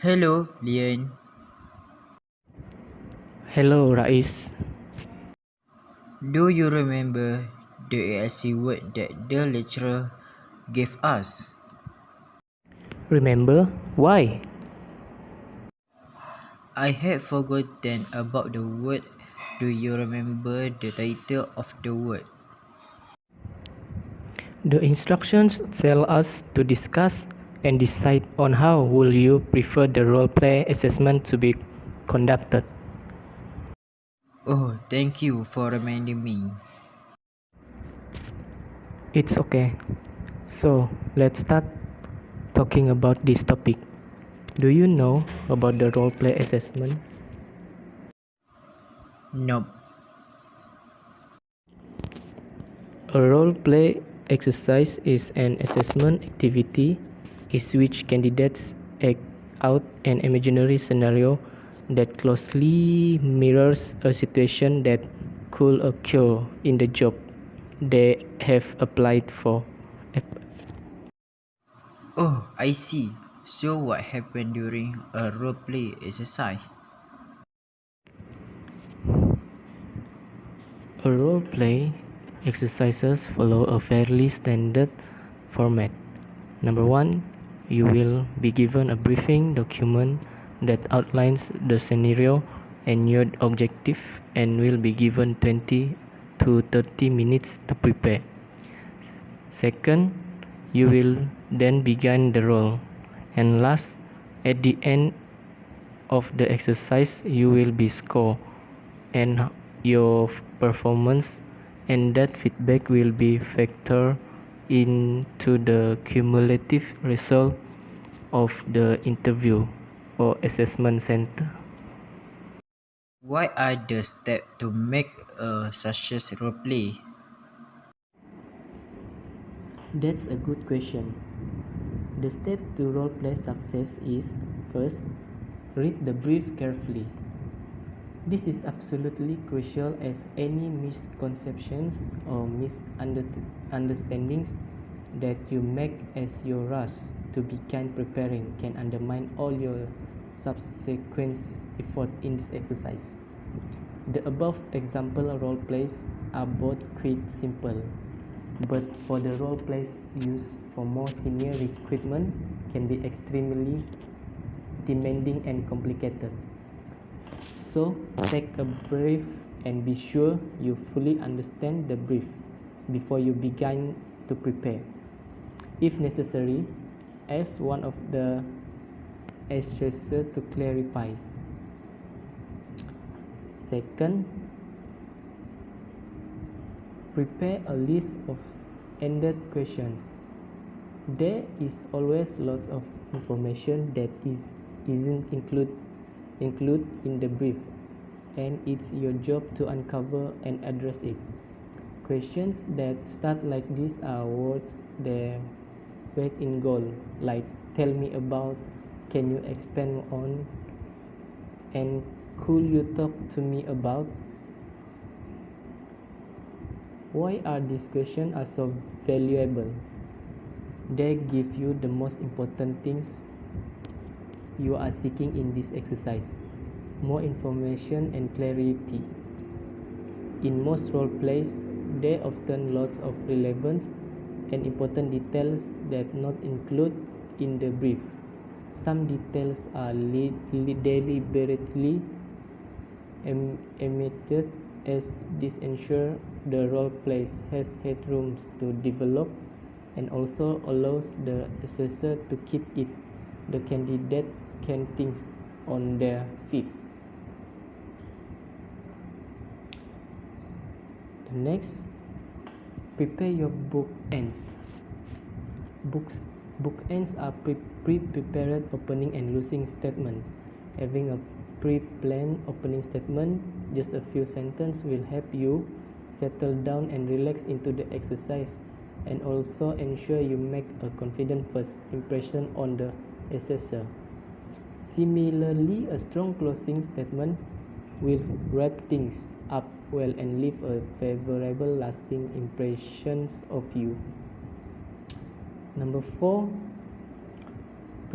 Hello, Lian. Hello, Rais. Do you remember the ASC word that the lecturer gave us? Remember? Why? I had forgotten about the word. Do you remember the title of the word? The instructions tell us to discuss and decide on how will you prefer the role play assessment to be conducted. Oh, thank you for reminding me. It's okay. So, let's start talking about this topic. Do you know about the role play assessment? Nope. A role play exercise is an assessment activity in which candidates act out an imaginary scenario that closely mirrors a situation that could occur in the job they have applied for. Oh, I see. So what happened during a roleplay exercise? A role play exercises follow a fairly standard format. Number one, you will be given a briefing document that outlines the scenario and your objective and will be given 20 to 30 minutes to prepare. Second, you will then begin the role. And last, at the end of the exercise, you will be scored and your performance and that feedback will be factored into the cumulative result of the interview or assessment center. What are the steps to make a success roleplay? That's a good question. The step to roleplay success is first, read the brief carefully. This is absolutely crucial as any misconceptions or misunderstandings that you make as you rush to begin preparing can undermine all your subsequent effort in this exercise. The above example role plays are both quick simple, but for the role plays used for more senior recruitment can be extremely demanding and complicated. So take a brief and be sure you fully understand the brief before you begin to prepare. If necessary, ask one of the assessors to clarify. Second, prepare a list of ended questions. There is always lots of information that isn't included in the brief, and it's your job to uncover and address it. Questions that start like this are worth their weight in gold, like tell me about, can you expand on, and could you talk to me about? Why are these questions are so valuable? They give you the most important things you are seeking in this exercise: more information and clarity. In most role plays, there are often lots of relevance and important details that not included in the brief. Some details are deliberately omitted as this ensures the role play has headroom to develop and also allows the assessor to keep it the candidate can think on their feet. The next, prepare your bookends. Bookends are pre-prepared opening and closing statement. Having a pre-planned opening statement, just a few sentences will help you settle down and relax into the exercise, and also ensure you make a confident first impression on the assessor. Similarly, a strong closing statement will wrap things up well and leave a favorable lasting impression of you. Number 4,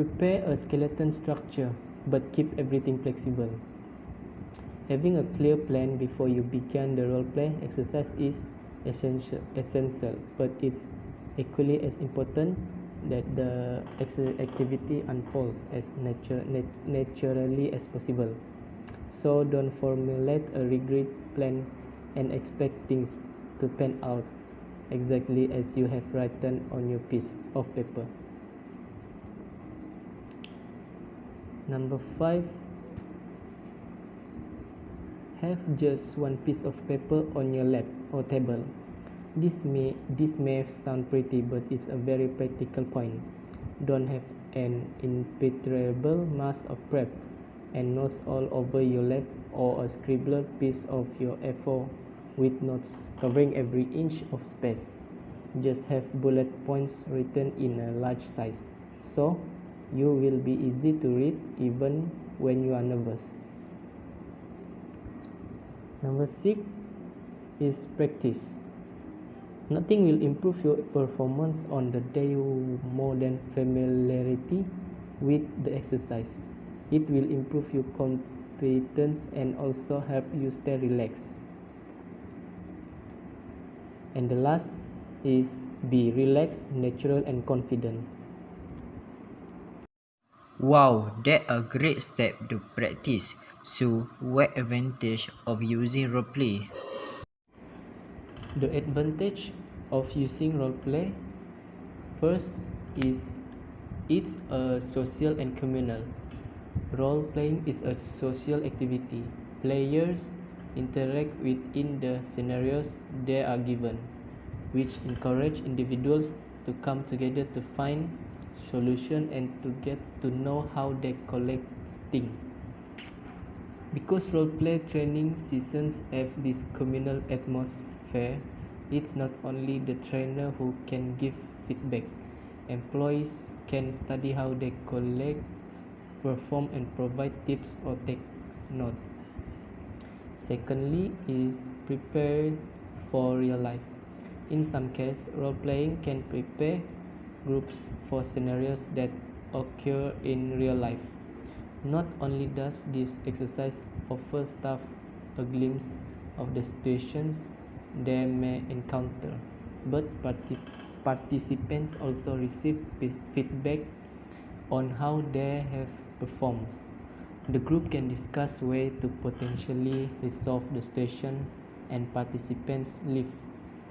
Prepare a skeleton structure, but keep everything flexible. Having a clear plan before you begin the roleplay exercise is essential, but it's equally as important that the activity unfolds as naturally as possible. So don't formulate a rigid plan and expect things to pan out exactly as you have written on your piece of paper. Number 5. Have just one piece of paper on your lap or table. This may sound pretty, but it's a very practical point. Don't have an impenetrable mass of prep and notes all over your lap, or a scribbler piece of your A4 with notes covering every inch of space. Just have bullet points written in a large size, so you will be easy to read even when you are nervous. Number 6 is practice. Nothing will improve your performance on the day more than familiarity with the exercise. It will improve your competence and also help you stay relaxed. And the last is be relaxed, natural, and confident. Wow, that's a great step to practice. So, what advantage of using roleplay? The advantage of using roleplay, first, is it's a social and communal. Role-playing is a social activity. Players interact within the scenarios they are given, which encourage individuals to come together to find solutions and to get to know how they collect things. Because role-play training sessions have this communal atmosphere, it's not only the trainer who can give feedback. Employees can study how they collect, perform, and provide tips or take notes. Secondly is prepare for real life. In some cases, role-playing can prepare groups for scenarios that occur in real life. Not only does this exercise offer staff a glimpse of the situations they may encounter, but participants also receive feedback on how they have performed. The group can discuss ways to potentially resolve the situation, and participants leave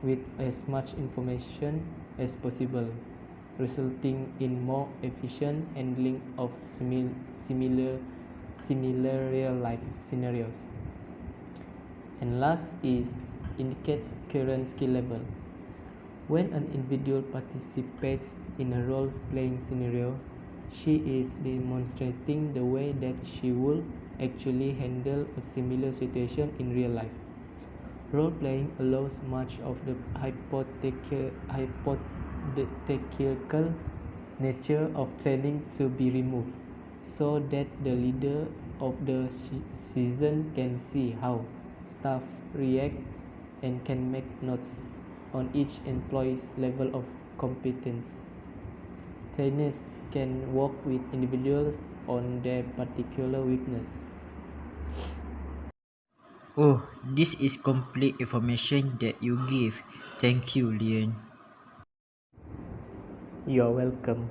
with as much information as possible, resulting in more efficient handling of similar real-life scenarios. And last is indicates current skill level. When an individual participates in a role-playing scenario, she is demonstrating the way that she will actually handle a similar situation in real life. Role-playing allows much of the hypothetical nature of training to be removed, so that the leader of the season can see how staff react and can make notes on each employee's level of competence. Trainers can work with individuals on their particular weakness. Oh, this is complete information that you give. Thank you, Leon. You are welcome.